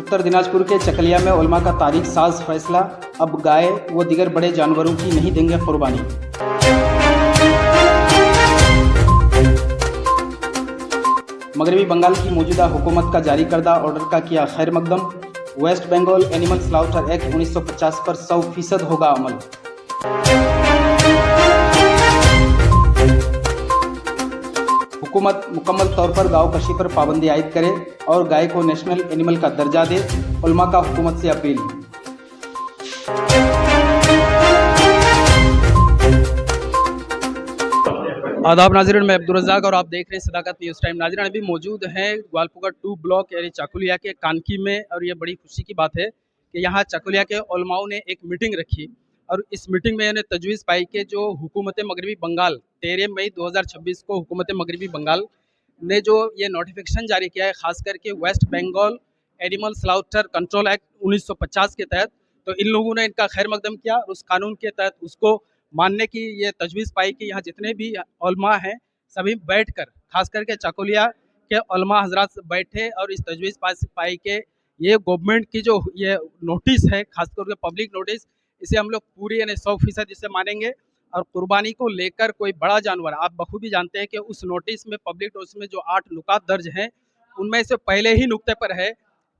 उत्तर दिनाजपुर के चकलिया में उलमा का तारीख साज फैसला, अब गाय व दीगर बड़े जानवरों की नहीं देंगे कुर्बानी। मगरबी बंगाल की मौजूदा हुकूमत का जारी करदा ऑर्डर का किया खैर मकदम। West Bengal animal slaughter act 1950 पर 100% होगा अमल। हुकूमत मुकम्मल तौर पर गाँव कशी पर पाबंदी आयद करे और गाय को नेशनल एनिमल का दर्जा दे, उलमा का हुकूमत से अपील। आदाब नाज़रीन, मैं अब्दुल रज़ाक और आप देख रहे हैं सदाकत न्यूज़ टाइम। नाज़रीन, अभी मौजूद हैं ग्वालपुगा 2 ब्लॉक यानी चाकुलिया के कानकी में, और ये बड़ी खुशी की बात है कि यहाँ चाकुलिया के उलमाओं ने एक मीटिंग रखी और इस मीटिंग में इन्हें तजवीज़ पाई कि जो हुकूमत मगरबी बंगाल 13 मई 2026 को हुकूमत मगरबी बंगाल ने जो ये नोटिफिकेशन जारी किया है, ख़ास करके West Bengal animal slaughter control act 1950 के तहत, तो इन लोगों ने इनका खैर मकदम किया और उस कानून के तहत उसको मानने की ये तजवीज़ पाई कि यहाँ जितने भी उलमा हैं सभी बैठकर, खास करके चाकुलिया के उलमा हजरात बैठे और इस तजवीज़ पाई कि ये गवर्नमेंट की जो ये नोटिस है, खास करके पब्लिक नोटिस, इसे हम लोग पूरी यानी 100% इसे मानेंगे। और कुर्बानी को लेकर कोई बड़ा जानवर, आप बखूबी जानते हैं कि उस नोटिस में, पब्लिक नोटिस में जो 8 नुकात दर्ज हैं उनमें से पहले ही नुक्ते पर है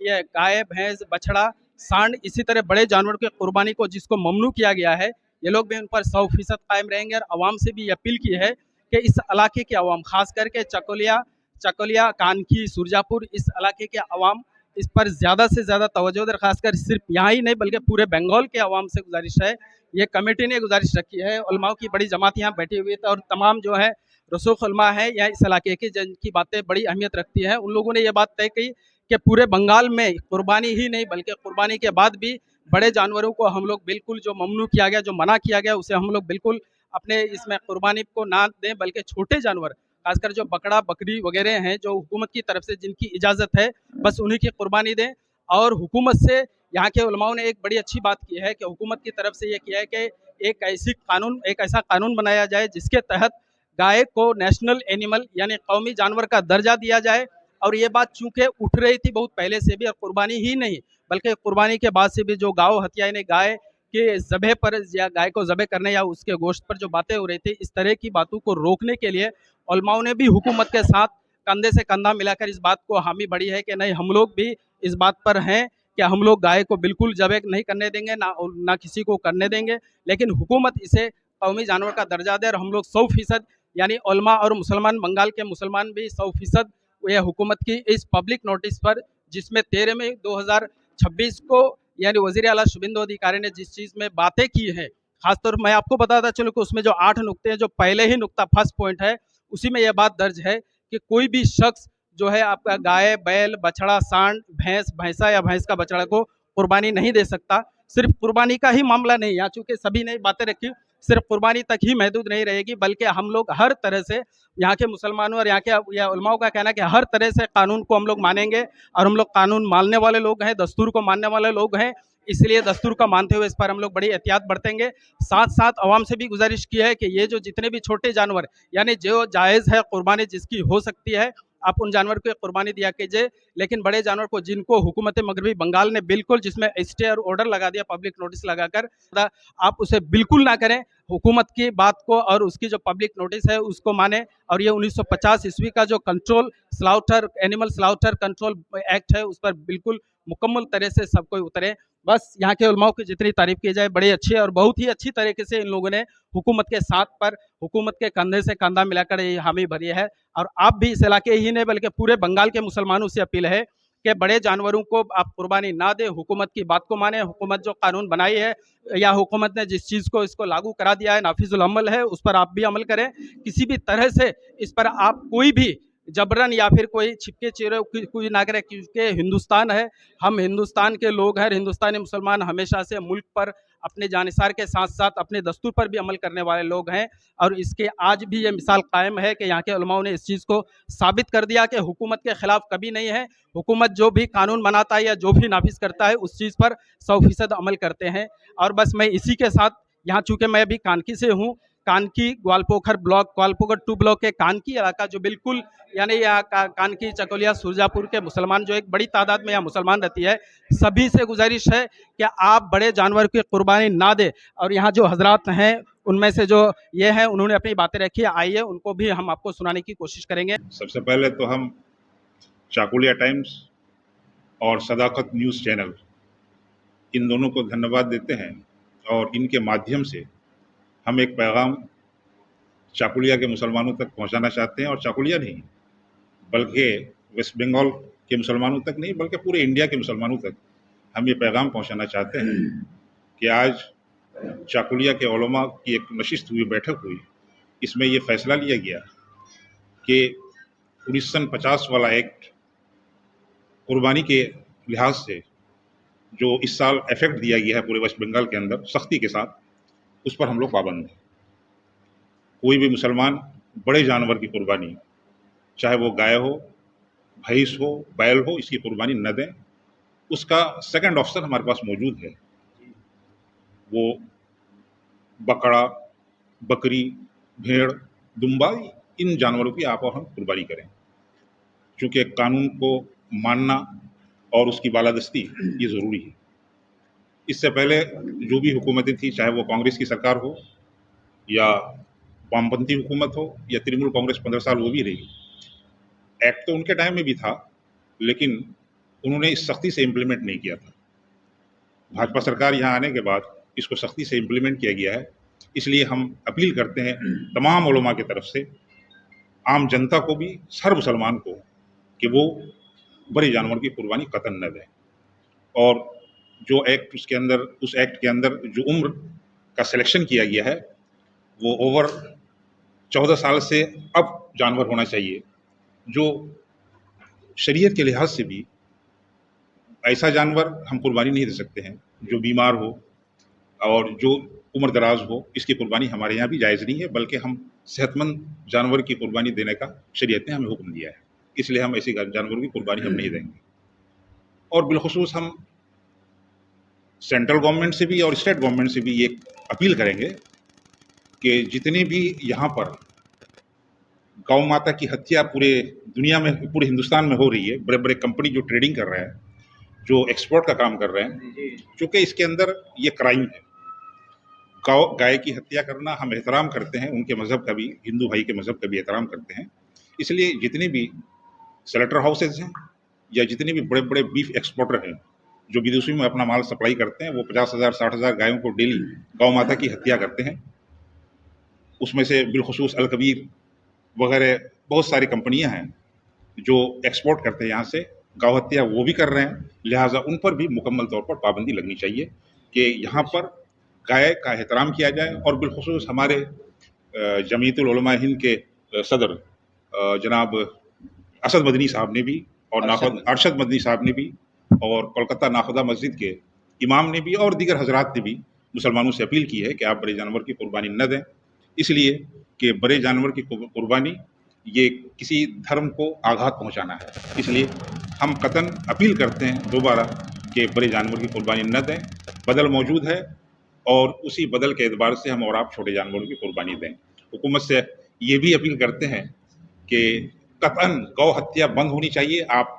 ये गाय, भैंस, बछड़ा, सांड, इसी तरह बड़े जानवर की कुर्बानी को जिसको ममनू किया गया है, ये लोग भी उन पर 100% कायम रहेंगे। और आवाम से भी अपील की है कि इस इलाके के अवाम, खास करके चकोलिया, कानकी, सुरजापुर, इस इलाके के अवाम इस पर ज़्यादा से ज़्यादा तवज्जो दें। खासकर सिर्फ यहाँ ही नहीं बल्कि पूरे बंगाल के अवाम से गुजारिश है, ये कमेटी ने गुजारिश रखी है, उलमाओं की बड़ी जमात यहाँ बैठी हुई है और तमाम जो है रसूख उलमा है या इस इलाके की जिनकी बातें बड़ी अहमियत रखती हैं, उन लोगों ने ये बात तय की कि पूरे बंगाल में कुर्बानी ही नहीं बल्कि कुर्बानी के बाद भी बड़े जानवरों को हम लोग बिल्कुल जो ममनू किया गया, जो मना किया गया, उसे हम लोग बिल्कुल अपने इसमें कुर्बानी को ना दें, बल्कि छोटे जानवर, खासकर जो बकरा बकरी वगैरह हैं जो हुकूमत की तरफ से जिनकी इजाज़त है, बस उन्हीं की कुर्बानी दें। और हुकूमत से यहाँ के उलमाओं ने एक बड़ी अच्छी बात की है कि हुकूमत की तरफ से ये किया है कि एक ऐसा कानून बनाया जाए जिसके तहत गाय को नेशनल एनिमल यानी कौमी जानवर का दर्जा दिया जाए। और ये बात चूँकि उठ रही थी बहुत पहले से भी, और कुर्बानी ही नहीं बल्कि कुर्बानी के बाद से भी जो गाँव हत्या यानी गाय के ज़बह पर या गाय को ज़बह करने या उसके गोश्त पर जो बातें हो रही थी, इस तरह की बातों को रोकने के लिए उलमाओं ने भी हुकूमत के साथ कंधे से कंधा मिलाकर इस बात को हामी भरी है कि नहीं, हम लोग भी इस बात पर हैं कि हम लोग गाय को बिल्कुल ज़बह नहीं करने देंगे, ना किसी को करने देंगे, लेकिन हुकूमत इसे कौमी जानवर का दर्जा दे। और हम लोग 100% यानी उलमा और मुसलमान, बंगाल के मुसलमान भी 100% ये हुकूमत की इस पब्लिक नोटिस पर, जिसमें 13 मई 2026 को यानी वज़ीर आला शुभेंदु अधिकारी ने जिस चीज़ में बातें की हैं, खासतौर पर मैं आपको बताता चलूँ कि उसमें जो 8 नुक्ते हैं, जो पहले ही नुक्ता फर्स्ट पॉइंट है, उसी में यह बात दर्ज है कि कोई भी शख्स जो है आपका गाय, बैल, बछड़ा, सांड, भैंसा या भैंस का बछड़ा को कुर्बानी नहीं दे सकता। सिर्फ कुर्बानी का ही मामला नहीं, यहाँ चूँकि सभी ने बातें रखी, सिर्फ कुर्बानी तक ही महदूद नहीं रहेगी, बल्कि हम लोग हर तरह से, यहाँ के मुसलमानों और यहाँ के या उलमाओं का कहना है कि हर तरह से कानून को हम लोग मानेंगे और हम लोग कानून मानने वाले लोग हैं, दस्तूर को मानने वाले लोग हैं, इसलिए दस्तूर को मानते हुए इस पर हम लोग बड़ी एहतियात बरतेंगे। साथ साथ आवाम से भी गुजारिश की है कि ये जो जितने भी छोटे जानवर यानी जो जायज़ है कुर्बानी जिसकी हो सकती है, आप उन जानवर को कुर्बानी दिया कीजिए, लेकिन बड़े जानवर को जिनको हुकूमत मगरबी बंगाल ने बिल्कुल जिसमें स्टे और ऑर्डर लगा दिया, पब्लिक नोटिस लगाकर, आप उसे बिल्कुल ना करें। हुकूमत की बात को और उसकी जो पब्लिक नोटिस है उसको माने, और ये 1950 ईस्वी का जो control slaughter animal slaughter control act है उस पर बिल्कुल मुकम्मल तरह से सब कोई उतरे। बस यहाँ के उलमाओं की जितनी तारीफ़ की जाए बड़ी अच्छी है, और बहुत ही अच्छी तरीके से इन लोगों ने हुकूमत के साथ पर, हुकूमत के कंधे से कंधा मिलाकर ये हामी भरी है। और आप भी इस इलाके ही नहीं बल्कि पूरे बंगाल के मुसलमानों से अपील है कि बड़े जानवरों को आप कुर्बानी ना दें, हुकूमत की बात को माने। हुकूमत जो कानून बनाई है या हुकूमत ने जिस चीज़ को इसको लागू करा दिया है, नाफिजुल अमल है, उस पर आप भी अमल करें। किसी भी तरह से इस पर आप कोई भी जबरन या फिर कोई छिपके चेहरे कोई ना करे, क्योंकि हिंदुस्तान है, हम हिंदुस्तान के लोग हैं। हिंदुस्तानी मुसलमान हमेशा से मुल्क पर अपने जानिसार के साथ साथ अपने दस्तूर पर भी अमल करने वाले लोग हैं, और इसके आज भी ये मिसाल कायम है कि यहाँ के उलमाओं ने इस चीज़ को साबित कर दिया कि हुकूमत के ख़िलाफ़ कभी नहीं है। हुकूमत जो भी कानून बनाता है या जो भी नाफिज करता है उस चीज़ पर 100% अमल करते हैं। और बस मैं इसी के साथ, यहाँ चूँकि मैं अभी कानकी से हूँ, कानकी ग्वालपोखर ब्लॉक, ग्वालपोखर 2 ब्लॉक के कानकी इलाका जो बिल्कुल यानी यहाँ कानकी, चकोलिया, सुरजापुर के मुसलमान जो एक बड़ी तादाद में यहाँ मुसलमान रहती है, सभी से गुजारिश है कि आप बड़े जानवर की कुर्बानी ना दें। और यहाँ जो हजरात हैं उनमें से जो ये हैं उन्होंने अपनी बातें रखी है, आइए उनको भी हम आपको सुनाने की कोशिश करेंगे। सबसे पहले तो हम चाकुलिया टाइम्स और सदाकत न्यूज़ चैनल इन दोनों को धन्यवाद देते हैं और इनके माध्यम से हम एक पैगाम चाकुलिया के मुसलमानों तक पहुंचाना चाहते हैं। और चाकुलिया नहीं बल्कि वेस्ट बंगाल के मुसलमानों तक नहीं बल्कि पूरे इंडिया के मुसलमानों तक हम ये पैगाम पहुंचाना चाहते हैं कि आज चाकुलिया के उलमा की एक नशिस्त हुई, बैठक हुई, इसमें ये फैसला लिया गया कि 1950 वाला एक्ट कुर्बानी के लिहाज से जो इस साल इफेक्ट दिया गया है पूरे वेस्ट बंगाल के अंदर सख्ती के साथ, उस पर हम लोग पाबंद हैं। कोई भी मुसलमान बड़े जानवर की कुर्बानी, चाहे वो गाय हो, भैंस हो, बैल हो, इसकी कुर्बानी न दें। उसका सेकंड ऑप्शन हमारे पास मौजूद है, वो बकरा, बकरी, भेड़, दुम्बा, इन जानवरों की आप और हम कुर्बानी करें। चूँकि कानून को मानना और उसकी बालादस्ती ये ज़रूरी है। इससे पहले जो भी हुकूमतें थी, चाहे वो कांग्रेस की सरकार हो या वामपंथी हुकूमत हो या तृणमूल कांग्रेस 15 साल वो भी रही, एक्ट तो उनके टाइम में भी था लेकिन उन्होंने इस सख्ती से इम्प्लीमेंट नहीं किया था। भाजपा सरकार यहाँ आने के बाद इसको सख्ती से इम्प्लीमेंट किया गया है। इसलिए हम अपील करते हैं तमाम उलमा की तरफ से, आम जनता को भी, हर मुसलमान को, कि वो बड़े जानवर की कुर्बानी कतन न दें। और जो एक्ट उसके अंदर, उस एक्ट के अंदर जो उम्र का सिलेक्शन किया गया है वो ओवर 14 साल से अब जानवर होना चाहिए, जो शरीयत के लिहाज से भी ऐसा जानवर हम कुर्बानी नहीं दे सकते हैं जो बीमार हो और जो उम्र दराज हो। इसकी कुर्बानी हमारे यहाँ भी जायज़ नहीं है, बल्कि हम सेहतमंद जानवर की कुर्बानी देने का शरीयत ने हमें हुक्म दिया है। इसलिए हम ऐसी जानवरों की कुर्बानी हम नहीं देंगे। और बिलखुसूस हम सेंट्रल गवर्नमेंट से भी और स्टेट गवर्नमेंट से भी ये अपील करेंगे कि जितने भी यहाँ पर गौ माता की हत्या पूरे दुनिया में, पूरे हिंदुस्तान में हो रही है, बड़े बड़े कंपनी जो ट्रेडिंग कर रहे हैं, जो एक्सपोर्ट का काम कर रहे हैं, चूँकि इसके अंदर ये क्राइम है। गाय की हत्या करना हम एहतराम करते हैं, उनके मज़हब का भी, हिंदू भाई के मज़हब का भी एहतराम करते हैं। इसलिए जितने भी स्लेटर हाउसेज हैं या जितने भी बड़े बड़े बीफ एक्सपोर्टर हैं जो विदेशों में अपना माल सप्लाई करते हैं, वो 50,000 60,000 गायों को डेली गौ माता की हत्या करते हैं। उसमें से बिलखुसूस अल कबीर वगैरह बहुत सारी कंपनियां हैं जो एक्सपोर्ट करते हैं यहाँ से, गौ हत्या वो भी कर रहे हैं। लिहाजा उन पर भी मुकम्मल तौर पर पाबंदी लगनी चाहिए कि यहाँ पर गाय का एहतराम किया जाए। और बिलखुसूस हमारे जमीयतुल उलमा हिंद के सदर जनाब असद मदनी साहब ने भी और अरशद मदनी साहब ने भी और कोलकाता नाखुदा मस्जिद के इमाम ने भी और दीगर हजरात ने भी मुसलमानों से अपील की है कि आप बड़े जानवर की कुर्बानी न दें, इसलिए कि बड़े जानवर की कुर्बानी ये किसी धर्म को आघात पहुंचाना है। इसलिए हम कतन अपील करते हैं दोबारा कि बड़े जानवर की कुर्बानी न दें। बदल मौजूद है और उसी बदल के एतबार से हम और आप छोटे जानवरों की कुर्बानी दें। हुकूमत से ये भी अपील करते हैं कि कतन गौ हत्या बंद होनी चाहिए। आप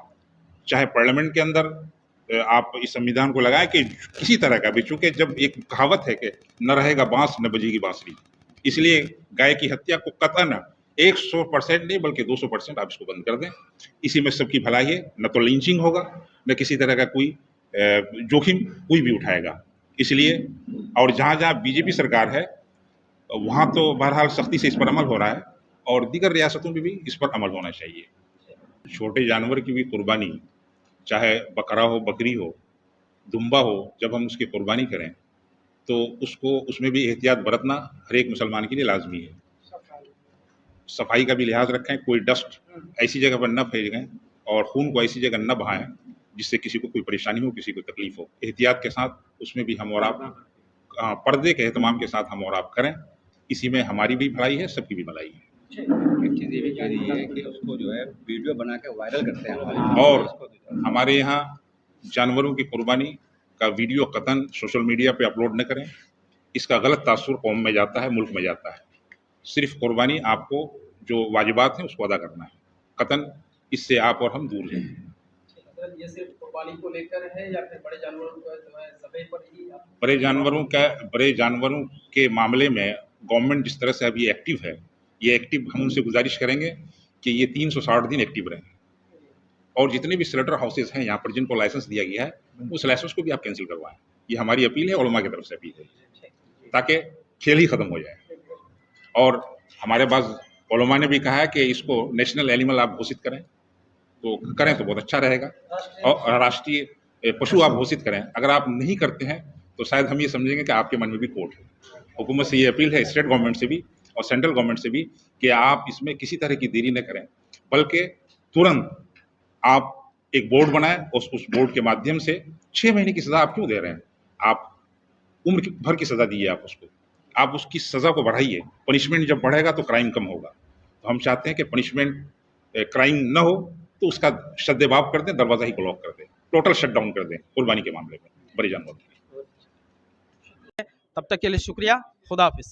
चाहे पार्लियामेंट के अंदर आप इस संविधान को लगाएं कि किसी तरह का भी, चूंकि जब एक कहावत है कि न रहेगा बांस न बजेगी बांसुरी, इसलिए गाय की हत्या को कतन 100% नहीं बल्कि 200% आप इसको बंद कर दें। इसी में सबकी भलाई है, न तो लिंचिंग होगा न किसी तरह का कोई जोखिम कोई भी उठाएगा। इसलिए और जहाँ जहाँ बीजेपी सरकार है वहाँ तो बहरहाल सख्ती से इस पर अमल हो रहा है और दीगर रियासतों में भी इस पर अमल होना चाहिए। छोटे जानवर की भी कुर्बानी, चाहे बकरा हो, बकरी हो, दुम्बा हो, जब हम उसकी कुर्बानी करें तो उसको, उसमें भी एहतियात बरतना हर एक मुसलमान के लिए लाजमी है। सफाई का भी लिहाज रखें, कोई डस्ट ऐसी जगह पर न फेंकें और खून को ऐसी जगह न बहाएं जिससे किसी को कोई परेशानी हो, किसी को तकलीफ हो। एहतियात के साथ उसमें भी हम और आप पर्दे के एहतमाम के साथ हम और आप करें। इसी में हमारी भी भलाई है, सबकी भी भलाई है। एक चीज़ ये भी कह रही है कि उसको जो है वीडियो बना के वायरल करते हैं और हमारे यहाँ जानवरों की कुर्बानी का वीडियो कतन सोशल मीडिया पे अपलोड न करें। इसका गलत तासुर कौम में जाता है, मुल्क में जाता है। सिर्फ कुर्बानी आपको जो वाजिबात हैं उसको अदा करना है, कतन इससे आप और हम दूर हैं। सर ये सिर्फ कुर्बानी को लेकर है या फिर बड़े जानवरों को जो है ज़बह पर ही आप बड़े जानवरों के मामले में गवर्नमेंट जिस तरह से अभी एक्टिव है, ये एक्टिव हम उनसे गुजारिश करेंगे कि ये 360 दिन एक्टिव रहें, और जितने भी स्लेटर हाउसेज हैं यहाँ पर जिनको लाइसेंस दिया गया है उस लाइसेंस को भी आप कैंसिल करवाएं। ये हमारी अपील है, उलमा की तरफ से अपील है, ताकि खेल ही खत्म हो जाए। और हमारे पास उलमा ने भी कहा है कि इसको नेशनल एनिमल आप घोषित करें, तो करें तो बहुत अच्छा रहेगा, और राष्ट्रीय पशु आप घोषित करें। अगर आप नहीं करते हैं तो शायद हम ये समझेंगे कि आपके मन में भी खोट है। हुकूमत से ये अपील है, स्टेट गवर्नमेंट से भी और सेंट्रल गवर्नमेंट से भी, कि आप इसमें किसी तरह की देरी न करें, बल्कि तुरंत आप एक बोर्ड बनाएं, उस बोर्ड के माध्यम से 6 महीने की सजा आप क्यों दे रहे हैं? आप उम्र भर की सजा दीजिए, आप उसको, आप उसकी सजा को बढ़ाइए। पनिशमेंट जब बढ़ेगा तो क्राइम कम होगा। तो हम चाहते हैं कि पनिशमेंट क्राइम न हो, तो उसका सद्देबाव कर दें, दरवाजा ही ब्लॉक कर दें, टोटल शटडाउन कर दें कुर्बानी के मामले में बड़े जानवरों के लिए। तब तक के लिए शुक्रिया, खुदा हाफिज।